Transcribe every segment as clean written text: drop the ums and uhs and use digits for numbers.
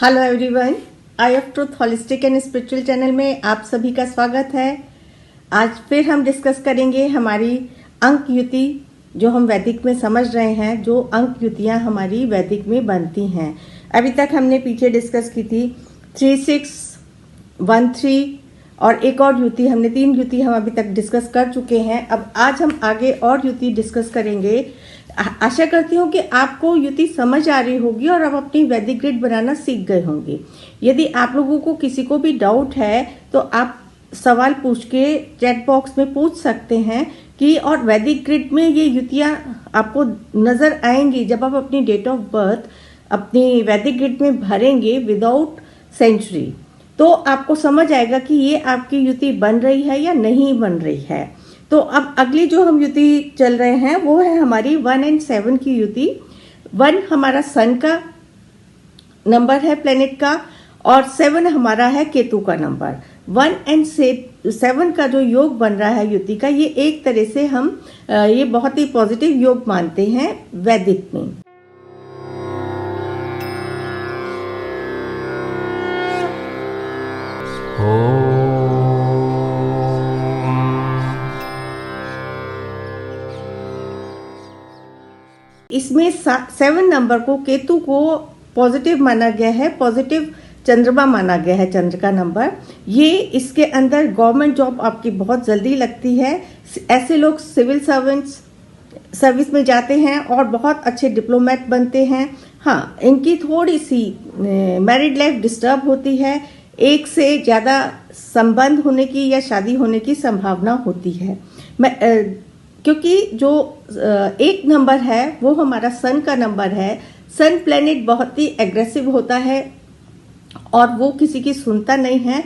Hello everyone, I of truth holistic and spiritual channel में आप सभी का स्वागत है। आज फिर हम डिस्कस करेंगे हमारी अंक युति जो हम वैदिक में समझ रहे हैं, जो अंक युतियाँ हमारी वैदिक में बनती हैं। अभी तक हमने पीछे डिस्कस की थी 3, 6, 1, 3 और एक और युति, हमने 3 युति हम अभी तक डिस्कस कर चुके हैं। अब आज हम आगे और युति डिस्कस करेंगे। आशा करती हूँ कि आपको युति समझ आ रही होगी और आप अपनी वैदिक ग्रिड बनाना सीख गए होंगे। यदि आप लोगों को किसी को भी डाउट है तो आप सवाल पूछ के चैट बॉक्स में पूछ सकते हैं कि और वैदिक ग्रिड में ये युतियाँ आपको नज़र आएंगी जब आप अपनी डेट ऑफ बर्थ अपनी वैदिक ग्रिड में भरेंगे विदाउट सेंचुरी, तो आपको समझ आएगा कि ये आपकी युति बन रही है या नहीं बन रही है। तो अब अगली जो हम युति चल रहे हैं वो है हमारी 1 और 7 की युति। 1 हमारा सन का नंबर है, प्लेनेट का, और 7 हमारा है केतु का नंबर। 1 और 7 का जो योग बन रहा है युति का, ये एक तरह से हम ये बहुत ही पॉजिटिव योग मानते हैं वैदिक में। इसमें 7 नंबर को, केतु को पॉजिटिव माना गया है, पॉजिटिव चंद्रमा माना गया है, चंद्र का नंबर। ये इसके अंदर गवर्नमेंट जॉब आपकी बहुत जल्दी लगती है। ऐसे लोग सिविल सर्विस में जाते हैं और बहुत अच्छे डिप्लोमेट बनते हैं। हाँ, इनकी थोड़ी सी मैरिड लाइफ डिस्टर्ब होती है, एक से ज़्यादा संबंध होने की या शादी होने की संभावना होती है। क्योंकि जो एक नंबर है वो हमारा सन का नंबर है। सन प्लेनेट बहुत ही एग्रेसिव होता है और वो किसी की सुनता नहीं है,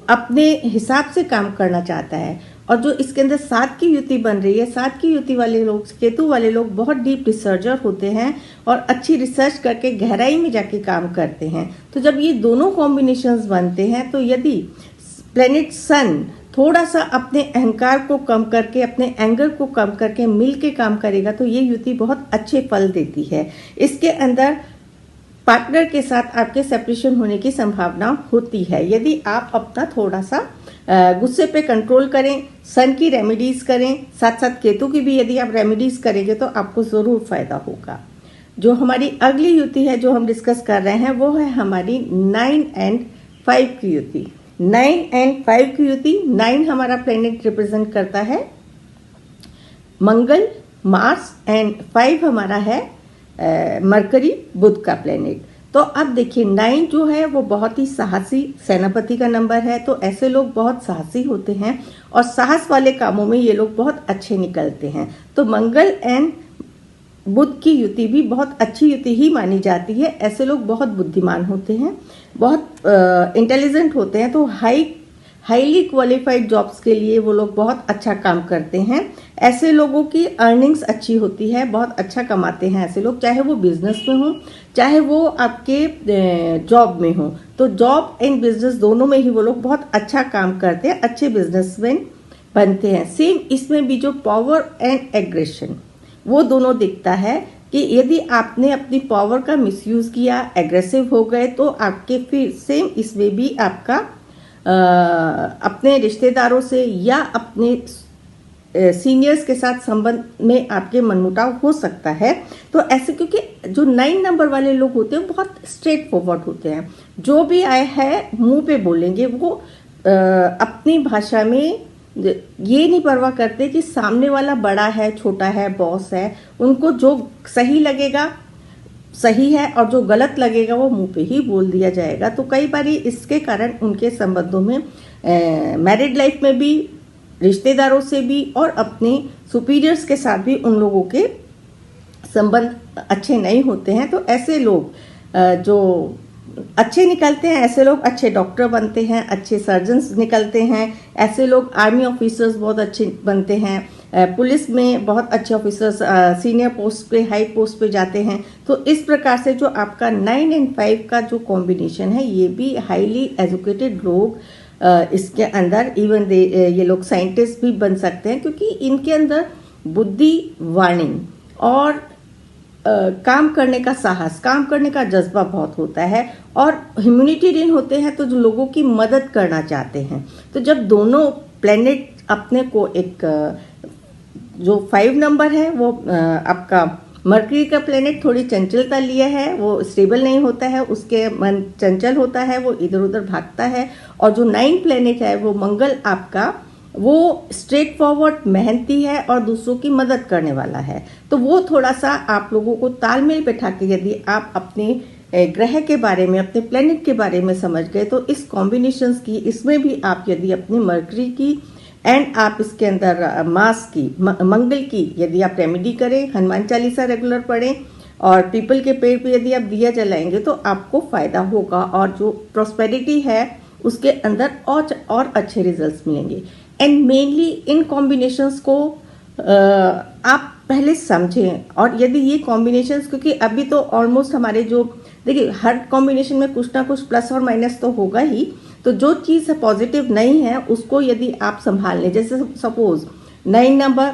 अपने हिसाब से काम करना चाहता है। और जो इसके अंदर 7 की युति बन रही है, 7 की युति वाले लोग, केतु वाले लोग बहुत डीप रिसर्चर होते हैं और अच्छी रिसर्च करके गहराई में जाके काम करते हैं। तो जब ये दोनों कॉम्बिनेशंस बनते हैं, तो यदि प्लेनेट सन थोड़ा सा अपने अहंकार को कम करके, अपने एंगर को कम करके मिल के काम करेगा, तो ये युति बहुत अच्छे फल देती है। इसके अंदर पार्टनर के साथ आपके सेपरेशन होने की संभावना होती है। यदि आप अपना थोड़ा सा गुस्से पे कंट्रोल करें, सन की रेमेडीज करें, साथ साथ केतु की भी यदि आप रेमेडीज करेंगे तो आपको ज़रूर फायदा होगा। जो हमारी अगली युति है जो हम डिस्कस कर रहे हैं वो है हमारी 9 और 5 की युति। 9 और 5 की युति, 9 हमारा प्लेनेट रिप्रेजेंट करता है मंगल, मार्स, एंड 5 हमारा है मरकरी, बुध का प्लेनेट। तो अब देखिए 9 जो है वो बहुत ही साहसी सेनापति का नंबर है। तो ऐसे लोग बहुत साहसी होते हैं और साहस वाले कामों में ये लोग बहुत अच्छे निकलते हैं। तो मंगल एंड बुध की युति भी बहुत अच्छी युति ही मानी जाती है। ऐसे लोग बहुत बुद्धिमान होते हैं, बहुत इंटेलिजेंट होते हैं। तो हाईली क्वालिफाइड जॉब्स के लिए वो लोग बहुत अच्छा काम करते हैं। ऐसे लोगों की अर्निंग्स अच्छी होती है, बहुत अच्छा कमाते हैं ऐसे लोग, चाहे वो बिजनेस में हो चाहे वो आपके जॉब में हो। तो जॉब एंड बिजनेस दोनों में ही वो लोग बहुत अच्छा काम करते हैं, अच्छे बिजनेसमैन बनते हैं। सेम इसमें भी जो पावर एंड एग्रेशन वो दोनों दिखता है कि यदि आपने अपनी पावर का मिसयूज किया, एग्रेसिव हो गए, तो आपके फिर सेम इसमें भी आपका अपने रिश्तेदारों से या अपने सीनियर्स के साथ संबंध में आपके मनमुटाव हो सकता है। तो ऐसे, क्योंकि जो 9 नंबर वाले लोग होते हैं बहुत स्ट्रेट फॉरवर्ड होते हैं, जो भी आए है मुंह पे बोलेंगे। वो अपनी भाषा में ये नहीं परवाह करते कि सामने वाला बड़ा है, छोटा है, बॉस है। उनको जो सही लगेगा सही है और जो गलत लगेगा वो मुंह पे ही बोल दिया जाएगा। तो कई बार इसके कारण उनके संबंधों में, मैरिड लाइफ में भी, रिश्तेदारों से भी और अपने सुपीरियर्स के साथ भी उन लोगों के संबंध अच्छे नहीं होते हैं। तो ऐसे लोग जो अच्छे निकलते हैं, ऐसे लोग अच्छे डॉक्टर बनते हैं, अच्छे सर्जन्स निकलते हैं। ऐसे लोग आर्मी ऑफिसर्स बहुत अच्छे बनते हैं, पुलिस में बहुत अच्छे ऑफिसर्स सीनियर पोस्ट पे, हाई पोस्ट पे जाते हैं। तो इस प्रकार से जो आपका 9 और 5 का जो कॉम्बिनेशन है, ये भी हाईली एजुकेटेड लोग इसके अंदर, इवन ये लोग साइंटिस्ट भी बन सकते हैं, क्योंकि इनके अंदर बुद्धि, वार्निंग और काम करने का साहस, काम करने का जज्बा बहुत होता है, और ह्यूमैनिटेरियन होते हैं तो जो लोगों की मदद करना चाहते हैं। तो जब दोनों प्लेनेट अपने को एक जो 5 नंबर है वो आपका मरकरी का प्लेनेट थोड़ी चंचलता लिया है, वो स्टेबल नहीं होता है, उसके मन चंचल होता है, वो इधर उधर भागता है। और जो 9 प्लेनेट है वो मंगल आपका, वो स्ट्रेट फॉरवर्ड मेहनती है और दूसरों की मदद करने वाला है। तो वो थोड़ा सा आप लोगों को तालमेल बैठा के यदि आप अपने ग्रह के बारे में, अपने प्लेनेट के बारे में समझ गए, तो इस कॉम्बिनेशंस की, इसमें भी आप यदि अपनी मरकरी की एंड आप इसके अंदर मास की, मंगल की यदि आप रेमेडी करें, हनुमान चालीसा रेगुलर पढ़ें और पीपल के पेड़ पे यदि आप दिया जलाएंगे तो आपको फायदा होगा, और जो प्रॉस्पेरिटी है उसके अंदर और अच्छे रिजल्ट्स मिलेंगे। एंड मेनली इन कॉम्बिनेशंस को आप पहले समझें, और यदि ये कॉम्बिनेशंस, क्योंकि अभी तो ऑलमोस्ट हमारे जो, देखिए हर कॉम्बिनेशन में कुछ ना कुछ प्लस और माइनस तो होगा ही, तो जो चीज़ पॉजिटिव नहीं है उसको यदि आप संभाल लें, जैसे सपोज 9 नंबर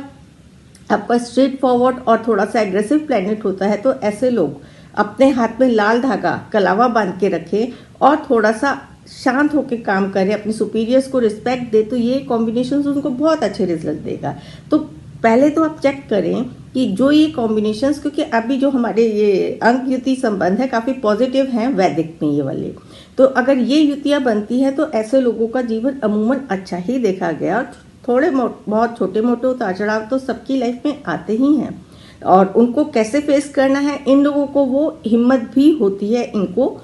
आपका स्ट्रेट फॉरवर्ड और थोड़ा सा एग्रेसिव प्लैनेट होता है, तो ऐसे लोग अपने हाथ में लाल धागा कलावा बांध के रखें और थोड़ा सा शांत होकर काम करें, अपने सुपीरियर्स को रिस्पेक्ट दे, तो ये कॉम्बिनेशन उनको बहुत अच्छे रिजल्ट देगा। तो पहले तो आप चेक करें कि जो ये कॉम्बिनेशंस, क्योंकि अभी जो हमारे ये अंक युति संबंध है काफ़ी पॉजिटिव हैं वैदिक में ये वाले, तो अगर ये युतियाँ बनती हैं तो ऐसे लोगों का जीवन अमूमन अच्छा ही देखा गया। थोड़े बहुत छोटे मोटे उतार चढ़ाव तो सबकी लाइफ में आते ही हैं, और उनको कैसे फेस करना है, इन लोगों को वो हिम्मत भी होती है इनको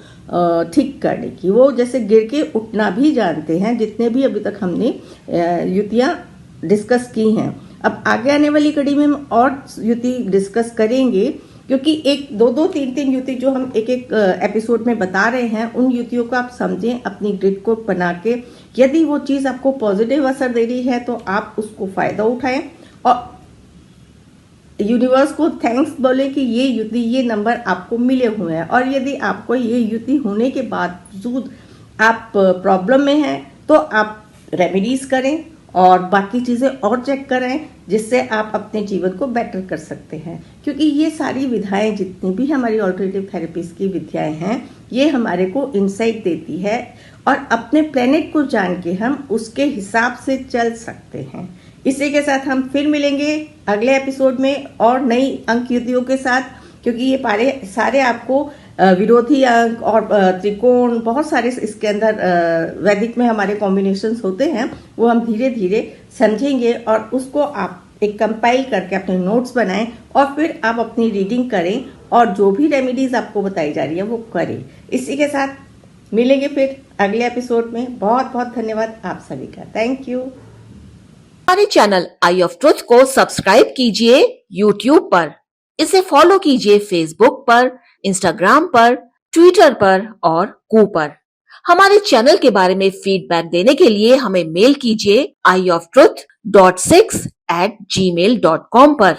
ठीक करने की। वो जैसे गिर के उठना भी जानते हैं, जितने भी अभी तक हमने युतियाँ डिस्कस की हैं। अब आगे आने वाली कड़ी में हम और युति डिस्कस करेंगे, क्योंकि एक दो 3 युति जो हम एक एपिसोड में बता रहे हैं, उन युतियों को आप समझें, अपनी ग्रिड को बना के, यदि वो चीज़ आपको पॉजिटिव असर दे रही है तो आप उसको फायदा उठाएं और यूनिवर्स को थैंक्स बोले कि ये युति, ये नंबर आपको मिले हुए हैं। और यदि आपको ये युति होने के बावजूद आप प्रॉब्लम में हैं तो आप रेमेडीज करें और बाकी चीज़ें और चेक करें, जिससे आप अपने जीवन को बेटर कर सकते हैं। क्योंकि ये सारी विधाएं, जितनी भी हमारी ऑल्टरनेटिव थेरेपीज की विधाएं हैं, ये हमारे को इंसाइट देती है, और अपने प्लेनेट को जान के हम उसके हिसाब से चल सकते हैं। इसी के साथ हम फिर मिलेंगे अगले एपिसोड में और नई अंक युतियों के साथ, क्योंकि ये सारे आपको विरोधी अंक और त्रिकोण, बहुत सारे इसके अंदर वैदिक में हमारे कॉम्बिनेशंस होते हैं, वो हम धीरे धीरे समझेंगे, और उसको आप एक कंपाइल करके अपने नोट्स बनाएं और फिर आप अपनी रीडिंग करें, और जो भी रेमेडीज आपको बताई जा रही है वो करें। इसी के साथ मिलेंगे फिर अगले एपिसोड में। बहुत बहुत धन्यवाद आप सभी का, थैंक यू। हमारे चैनल आई ऑफ ट्रुथ को सब्सक्राइब कीजिए YouTube पर, इसे फॉलो कीजिए Facebook पर, Instagram पर, Twitter पर और कू पर। हमारे चैनल के बारे में फीडबैक देने के लिए हमें मेल कीजिए ioftruth.6@gmail.com पर।